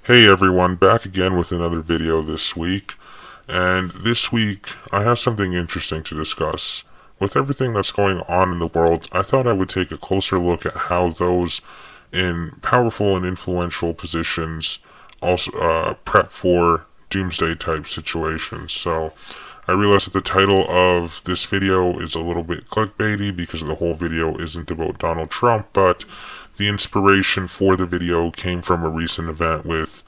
Hey everyone, back again with another video this week. And this week, I have something interesting to discuss. With everything that's going on in the world, I thought I would take a closer look at how those in powerful and influential positions also prep for doomsday type situations. So, I realize that the title of this video is a little bit clickbaity because the whole video isn't about Donald Trump, but the inspiration for the video came from a recent event with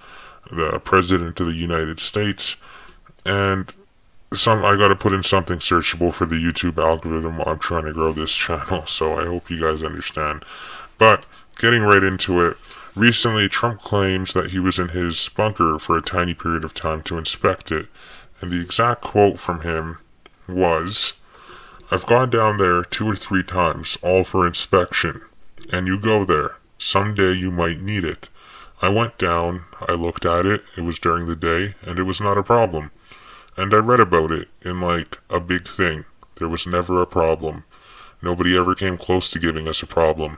the President of the United States, and I gotta put in something searchable for the YouTube algorithm while I'm trying to grow this channel, so I hope you guys understand. But, getting right into it, recently Trump claims that he was in his bunker for a tiny period of time to inspect it, and the exact quote from him was, "I've gone down there 2 or 3 times, all for inspection, and you go there. Someday you might need it. I went down, I looked at it, it was during the day, and it was not a problem. And I read about it in like a big thing. There was never a problem. Nobody ever came close to giving us a problem.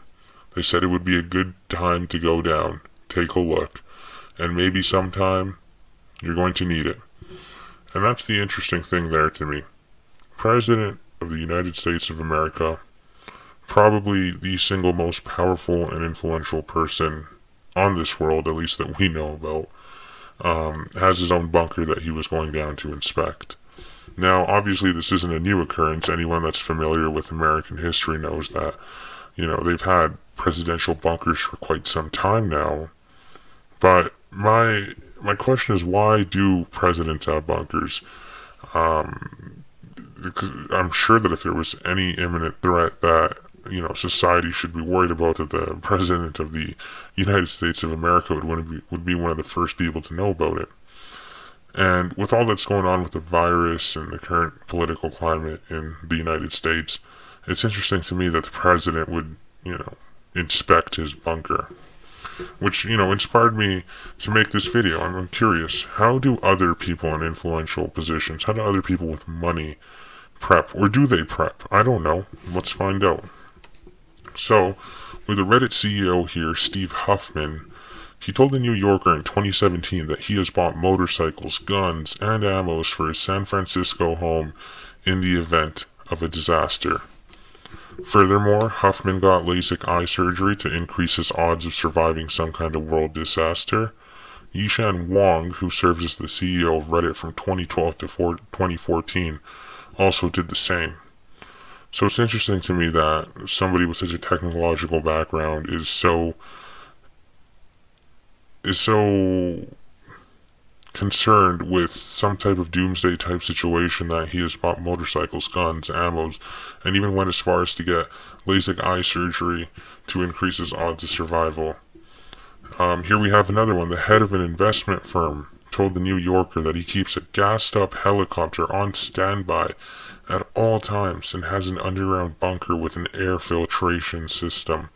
They said it would be a good time to go down, take a look, and maybe sometime you're going to need it." And that's the interesting thing there to me. President of the United States of America, probably the single most powerful and influential person on this world, at least that we know about, has his own bunker that he was going down to inspect. Now, obviously, this isn't a new occurrence. Anyone that's familiar with American history knows that, they've had presidential bunkers for quite some time now. But my question is, why do presidents have bunkers? Because I'm sure that if there was any imminent threat that society should be worried about, that the President of the United States of America would be one of the first people to know about it. And with all that's going on with the virus and the current political climate in the United States, it's interesting to me that the President would, inspect his bunker. Which, inspired me to make this video. I'm curious, how do other people in influential positions, how do other people with money prep? Or do they prep? I don't know. Let's find out. So, with the Reddit CEO here, Steve Huffman, he told the New Yorker in 2017 that he has bought motorcycles, guns, and ammos for his San Francisco home in the event of a disaster. Furthermore, Huffman got LASIK eye surgery to increase his odds of surviving some kind of world disaster. Yishan Wang, who serves as the CEO of Reddit from 2012 to 2014, also did the same. So it's interesting to me that somebody with such a technological background is so concerned with some type of doomsday type situation that he has bought motorcycles, guns, ammos, and even went as far as to get LASIK eye surgery to increase his odds of survival. Here we have another one. The head of an investment firm told the New Yorker that he keeps a gassed-up helicopter on standby at all times and has an underground bunker with an air filtration system.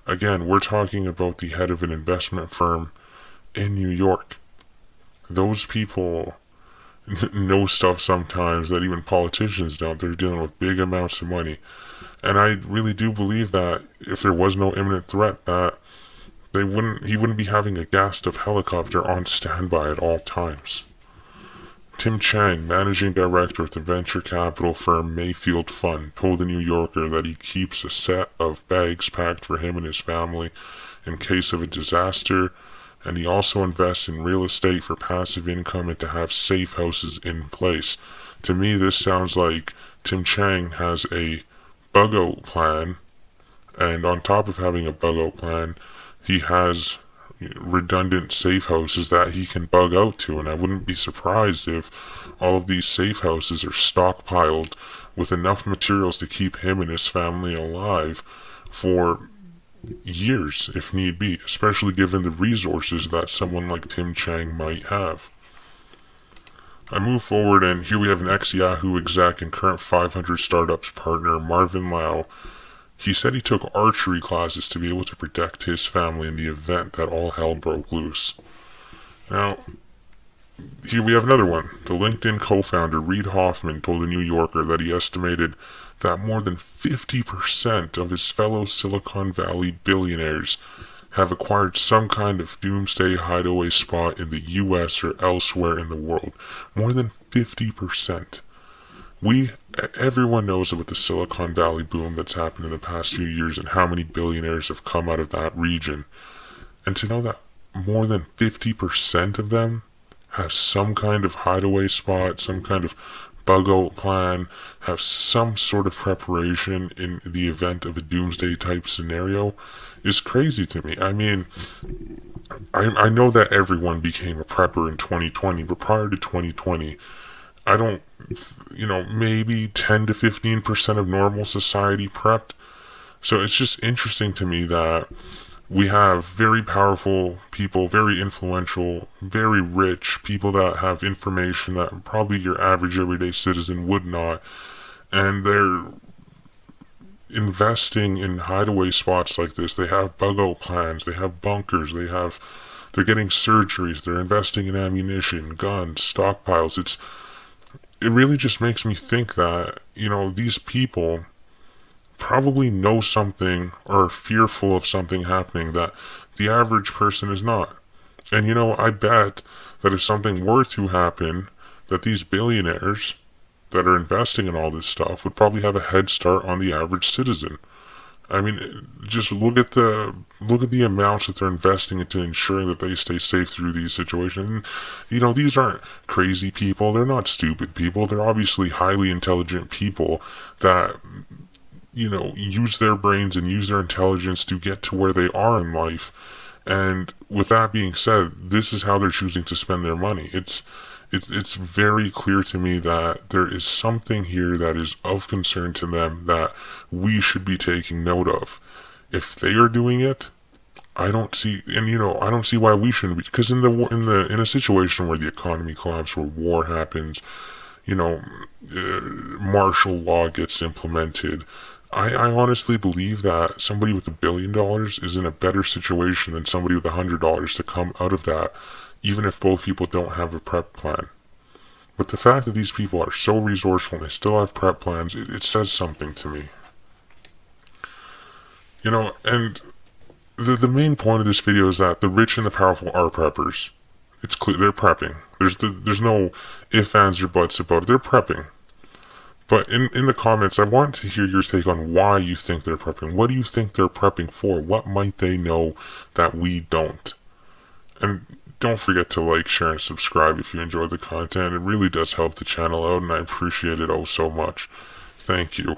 Again, we're talking about the head of an investment firm in New York. Those people know stuff sometimes that even politicians don't. They're dealing with big amounts of money. And I really do believe that if there was no imminent threat, that he wouldn't be having a gassed-up helicopter on standby at all times. Tim Chang, managing director of the venture capital firm Mayfield Fund, told the New Yorker that he keeps a set of bags packed for him and his family in case of a disaster, and he also invests in real estate for passive income and to have safe houses in place. To me, this sounds like Tim Chang has a bug-out plan, and on top of having a bug-out plan, he has redundant safe houses that he can bug out to, and I wouldn't be surprised if all of these safe houses are stockpiled with enough materials to keep him and his family alive for years, if need be, especially given the resources that someone like Tim Chang might have. I move forward, and here we have an ex-Yahoo exec and current 500 Startups partner, Marvin Lau. He said he took archery classes to be able to protect his family in the event that all hell broke loose. Now, here we have another one. The LinkedIn co-founder, Reid Hoffman, told the New Yorker that he estimated that more than 50% of his fellow Silicon Valley billionaires have acquired some kind of doomsday hideaway spot in the US or elsewhere in the world. More than 50%. Everyone knows about the Silicon Valley boom that's happened in the past few years and how many billionaires have come out of that region. And to know that more than 50% of them have some kind of hideaway spot, some kind of bug out plan, have some sort of preparation in the event of a doomsday type scenario is crazy to me. I mean, I know that everyone became a prepper in 2020, but prior to 2020, I don't, maybe 10 to 15% of normal society prepped. So it's just interesting to me that we have very powerful people, very influential, very rich people that have information that probably your average everyday citizen would not. And they're investing in hideaway spots like this. They have bug out plans, they have bunkers, they're getting surgeries, they're investing in ammunition, guns, stockpiles. It really just makes me think that, these people probably know something or are fearful of something happening that the average person is not. And I bet that if something were to happen, that these billionaires that are investing in all this stuff would probably have a head start on the average citizen. I mean, just look at the amounts that they're investing into ensuring that they stay safe through these situations. And, these aren't crazy people. They're not stupid people. They're obviously highly intelligent people that use their brains and use their intelligence to get to where they are in life. And with that being said, this is how they're choosing to spend their money. It's very clear to me that there is something here that is of concern to them that we should be taking note of. If they are doing it, I don't see, and I don't see why we shouldn't be. Because in a situation where the economy collapses, where war happens, martial law gets implemented, I honestly believe that somebody with $1 billion is in a better situation than somebody with $100 to come out of that, even if both people don't have a prep plan. But the fact that these people are so resourceful and they still have prep plans, it says something to me. And the main point of this video is that the rich and the powerful are preppers. It's clear they're prepping. There's no ifs, ands, or buts about it. They're prepping. But in the comments, I want to hear your take on why you think they're prepping. What do you think they're prepping for? What might they know that we don't? And don't forget to like, share, and subscribe if you enjoyed the content. It really does help the channel out, and I appreciate it oh so much. Thank you.